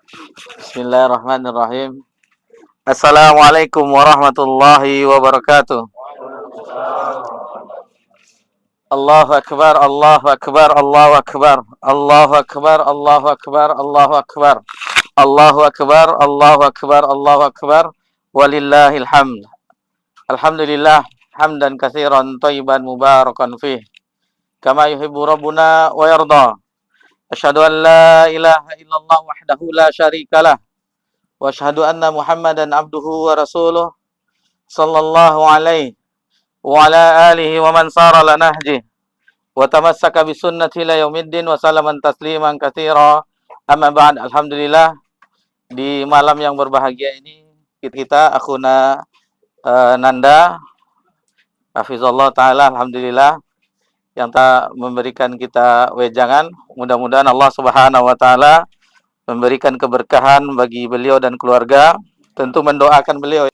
Bismillahirrahmanirrahim. Assalamualaikum warahmatullahi wabarakatuh. Allahu akbar, Allahu akbar, Allahu akbar, Allahu akbar, Allahu akbar, Allahu akbar, Allahu akbar, Allahu akbar, Allahu akbar. Walillahil hamd. Alhamdulillah hamdan katsiran thayyiban mubarakan fih. Kama yuhibbu rabbuna wa yarda. Asyhadu an la ilaha illallah wahdahu la syarikalah. Wa asyhadu anna Muhammadan abduhu wa rasuluh sallallahu alaihi wa ala alihi wa man sara ala nahjih wa tamassaka bi sunnati ila yaumiddin wa salaman tasliman katsira. Amma ba'd. Alhamdulillah, di malam yang berbahagia ini kita akhuna Nanda hafizallah taala, alhamdulillah, yang tak memberikan kita wejangan. Mudah-mudahan Allah Subhanahu wa taala memberikan keberkahan bagi beliau dan keluarga. Tentu mendoakan beliau,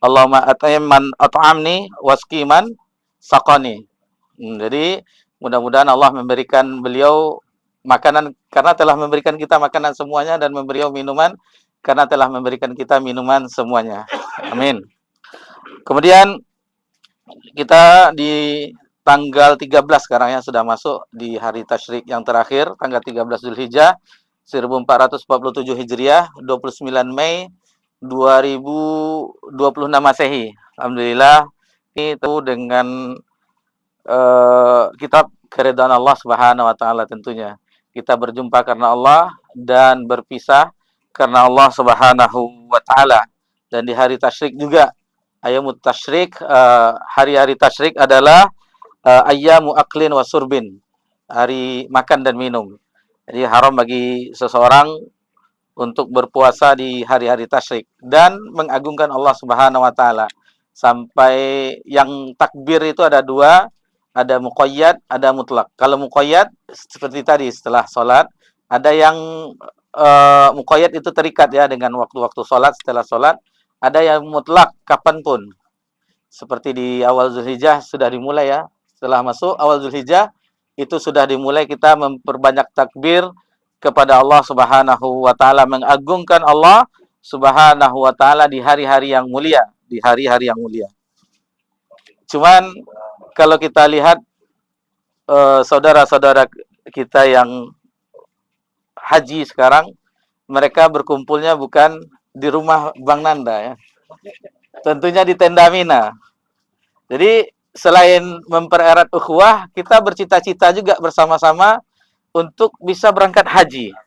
Allahumma at'imman at'amni waskiman saqani. Jadi mudah-mudahan Allah memberikan beliau makanan karena telah memberikan kita makanan semuanya, dan beliau minuman karena telah memberikan kita minuman semuanya. Amin. Kemudian kita di tanggal 13 sekarang ya, sudah masuk di hari tasyrik yang terakhir, tanggal 13 Zulhijjah 1447 Hijriah, 29 Mei 2026 Masehi. Alhamdulillah, itu dengan kitab keridhaan Allah Subhanahu wa taala tentunya. Kita berjumpa karena Allah dan berpisah karena Allah Subhanahu wa taala. Dan di hari tasyrik juga, ayyamut tasyrik, hari-hari tasyrik adalah ayyamu aklin wa surbin, hari makan dan minum. Jadi haram bagi seseorang untuk berpuasa di hari-hari tasyrik dan mengagungkan Allah Subhanahu wa taala. Sampai yang takbir itu ada dua, ada muqayyad, ada mutlak. Kalau muqayyad seperti tadi setelah sholat, ada yang muqayyad itu terikat ya dengan waktu-waktu sholat, setelah sholat. Ada yang mutlak kapanpun. Seperti di awal Zulhijjah sudah dimulai ya. Setelah masuk awal Zulhijjah itu sudah dimulai kita memperbanyak takbir kepada Allah Subhanahu wa taala, mengagungkan Allah Subhanahu wa taala di hari-hari yang mulia, di hari-hari yang mulia. Cuman kalau kita lihat saudara-saudara kita yang haji sekarang, mereka berkumpulnya bukan di rumah Bang Nanda ya. Tentunya di tenda Mina. Jadi selain mempererat ukhuwah, kita bercita-cita juga bersama-sama untuk bisa berangkat haji.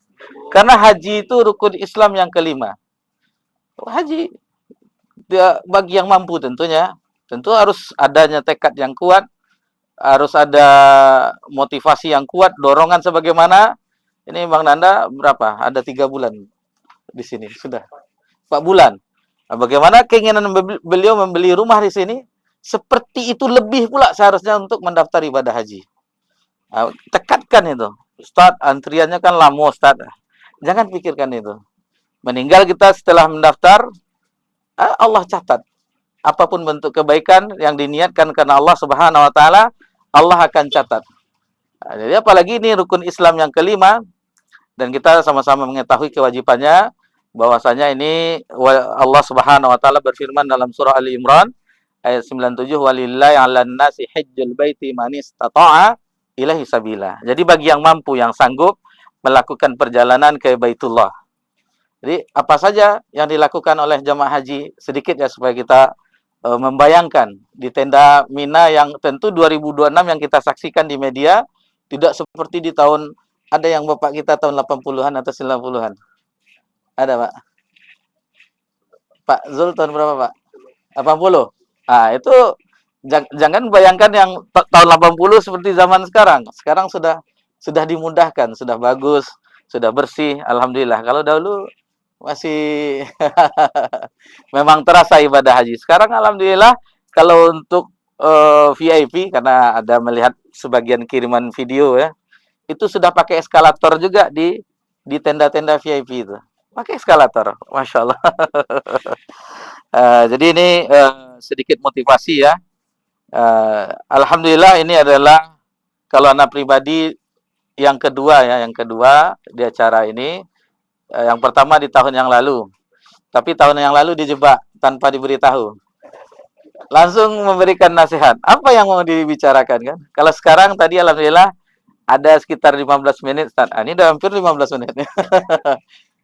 Karena haji itu rukun Islam yang kelima. Haji bagi yang mampu tentunya. Tentu harus adanya tekad yang kuat, harus ada motivasi yang kuat, dorongan sebagaimana. Ini Bang Nanda berapa? Ada 3 bulan di sini sudah. 4 bulan. Nah, bagaimana keinginan beliau membeli rumah di sini? Seperti itu lebih pula seharusnya untuk mendaftar ibadah haji. Nah, tekatkan itu. Ustaz, antriannya kan lama Ustaz. Jangan pikirkan itu. Meninggal kita setelah mendaftar, Allah catat. Apapun bentuk kebaikan yang diniatkan karena Allah Subhanahu wa taala, Allah akan catat. Nah, jadi apalagi ini rukun Islam yang kelima, dan kita sama-sama mengetahui kewajibannya, bahwasanya ini Allah Subhanahu wa taala berfirman dalam surah Ali Imran ayat 97, walillahi 'alan nasi hajjul baiti man istata'a ilaihi sabila. Jadi bagi yang mampu, yang sanggup melakukan perjalanan ke Baitullah. Jadi apa saja yang dilakukan oleh jemaah haji, sedikit ya supaya kita membayangkan di tenda Mina yang tentu 2026 yang kita saksikan di media tidak seperti di tahun, ada yang bapak kita tahun 80-an atau 90-an. Ada, Pak? Pak Zul tahun berapa, Pak? 80. Nah, itu jangan bayangkan yang tahun 80 seperti zaman sekarang. Sekarang sudah dimudahkan, sudah bagus, sudah bersih, alhamdulillah. Kalau dahulu masih memang terasa ibadah haji. Sekarang alhamdulillah kalau untuk VIP, karena ada melihat sebagian kiriman video ya, itu sudah pakai eskalator juga di tenda-tenda VIP itu. Pakai eskalator, masya Allah. Jadi ini sedikit motivasi ya. Alhamdulillah ini adalah kalau anak pribadi yang kedua ya, yang kedua di acara ini. Yang pertama di tahun yang lalu. Tapi tahun yang lalu dijebak tanpa diberitahu. Langsung memberikan nasihat. Apa yang mau dibicarakan kan? Kalau sekarang tadi alhamdulillah ada sekitar 15 menit. Ini udah hampir 15 menit.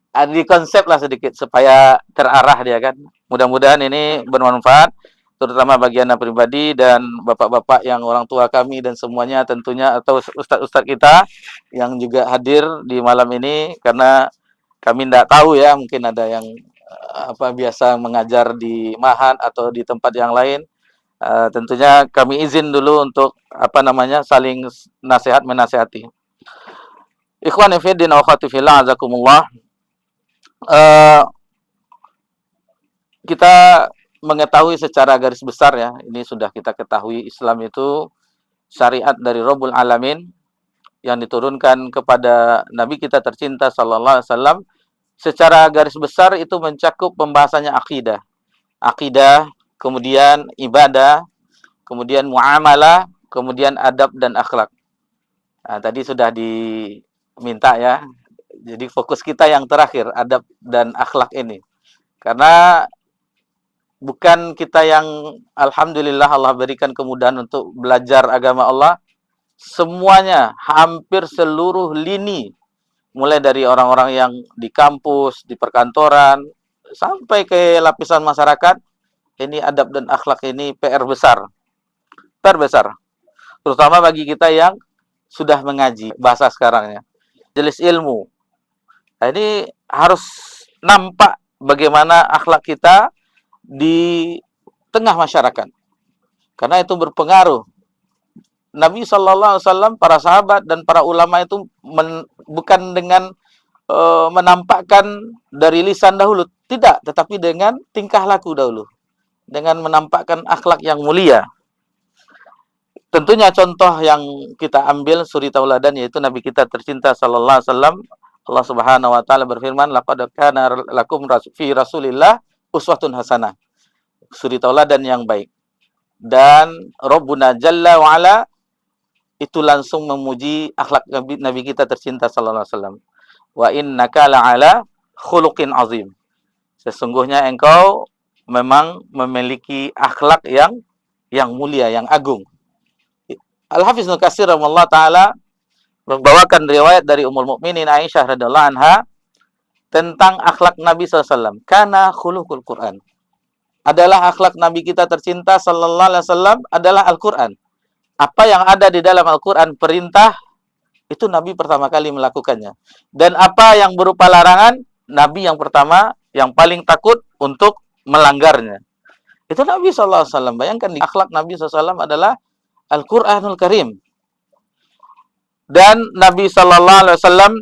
Di konsep lah sedikit supaya terarah dia kan. Mudah-mudahan ini bermanfaat terutama bagi anak pribadi dan bapak-bapak yang orang tua kami dan semuanya tentunya atau ustaz-ustaz kita yang juga hadir di malam ini karena kami tidak tahu ya mungkin ada yang biasa mengajar di mahat atau di tempat yang lain. Tentunya kami izin dulu untuk saling nasihat menasihati. Ikhwan fillah wa akhwati fillah azakumullah. Kita mengetahui secara garis besar ya, ini sudah kita ketahui Islam itu syariat dari Rabbul Alamin yang diturunkan kepada Nabi kita tercinta sallallahu alaihi wasallam. Secara garis besar itu mencakup pembahasannya akidah. Akidah, kemudian ibadah, kemudian muamalah, kemudian adab dan akhlak. Tadi sudah diminta ya. Jadi fokus kita yang terakhir, adab dan akhlak ini. Karena bukan kita yang alhamdulillah Allah berikan kemudahan untuk belajar agama Allah. Semuanya, hampir seluruh lini. Mulai dari orang-orang yang di kampus, di perkantoran, sampai ke lapisan masyarakat. Ini adab dan akhlak ini PR besar. Terbesar. Terutama bagi kita yang sudah mengaji bahasa sekarangnya. Jelis ilmu. Ini harus nampak bagaimana akhlak kita di tengah masyarakat. Karena itu berpengaruh. Nabi SAW, para sahabat dan para ulama itu bukan dengan menampakkan dari lisan dahulu. Tidak, tetapi dengan tingkah laku dahulu. Dengan menampakkan akhlak yang mulia. Tentunya contoh yang kita ambil suri tauladan yaitu Nabi kita tercinta sallallahu alaihi wasallam. Allah Subhanahu wa taala berfirman, "Laqad kana lakum fi Rasulillah uswatun hasanah." Suri tauladan yang baik. Dan Rabbuna Jalla wa Ala itu langsung memuji akhlak Nabi kita tercinta sallallahu alaihi wasallam. Wa innaka la'ala khuluqin azim. Sesungguhnya engkau memang memiliki akhlak yang mulia, yang agung. Al-Hafiz Ibnu Katsir rahimahullah taala membawakan riwayat dari Ummul Mukminin Aisyah radhiyallahu anha tentang akhlak Nabi SAW. Kana khuluqul Quran. Adalah akhlak Nabi kita tercinta sallallahu alaihi wasallam adalah Al-Quran. Apa yang ada di dalam Al-Quran perintah, itu Nabi pertama kali melakukannya. Dan apa yang berupa larangan, Nabi yang pertama, yang paling takut untuk melanggarnya. Itu Nabi SAW. Bayangkan, akhlak Nabi SAW adalah Al-Quranul Karim. Dan Nabi SAW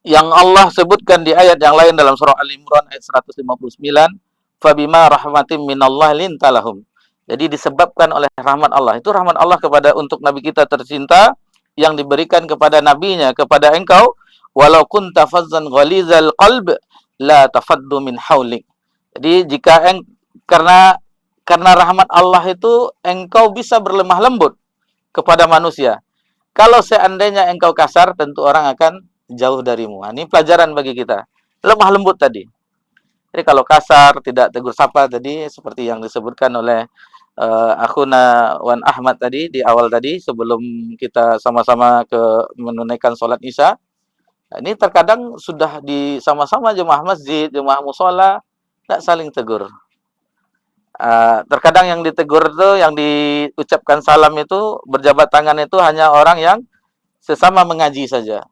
yang Allah sebutkan di ayat yang lain dalam surah Al-Imran ayat 159, "Fabima rahmatin minallah lintalahum." Jadi disebabkan oleh rahmat Allah. Itu rahmat Allah untuk Nabi kita tercinta yang diberikan kepada nabinya, kepada engkau, walau kunta fazzan ghalizal qalb la tafaddu min haulik. Jadi karena rahmat Allah itu engkau bisa berlemah lembut kepada manusia. Kalau seandainya engkau kasar, tentu orang akan jauh darimu. Ini pelajaran bagi kita. Lemah lembut tadi. Jadi kalau kasar, tidak tegur sapa tadi, seperti yang disebutkan oleh akhuna Wan Ahmad tadi, di awal tadi, sebelum kita sama-sama menunaikan sholat Isya. Ini terkadang sudah sama-sama jemaah masjid, jemaah musola, tidak saling tegur. Terkadang yang ditegur itu, yang diucapkan salam itu, berjabat tangan itu hanya orang yang sesama mengaji saja.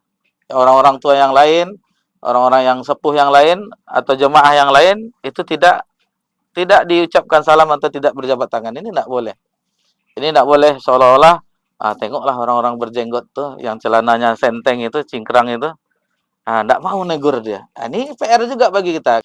Orang-orang tua yang lain, orang-orang yang sepuh yang lain, atau jemaah yang lain, itu tidak diucapkan salam atau tidak berjabat tangan. Ini tidak boleh. Ini tidak boleh seolah-olah, tengoklah orang-orang berjenggot tuh, yang celananya senteng itu, cingkrang itu. Tidak mau negur dia. Ini PR juga bagi kita.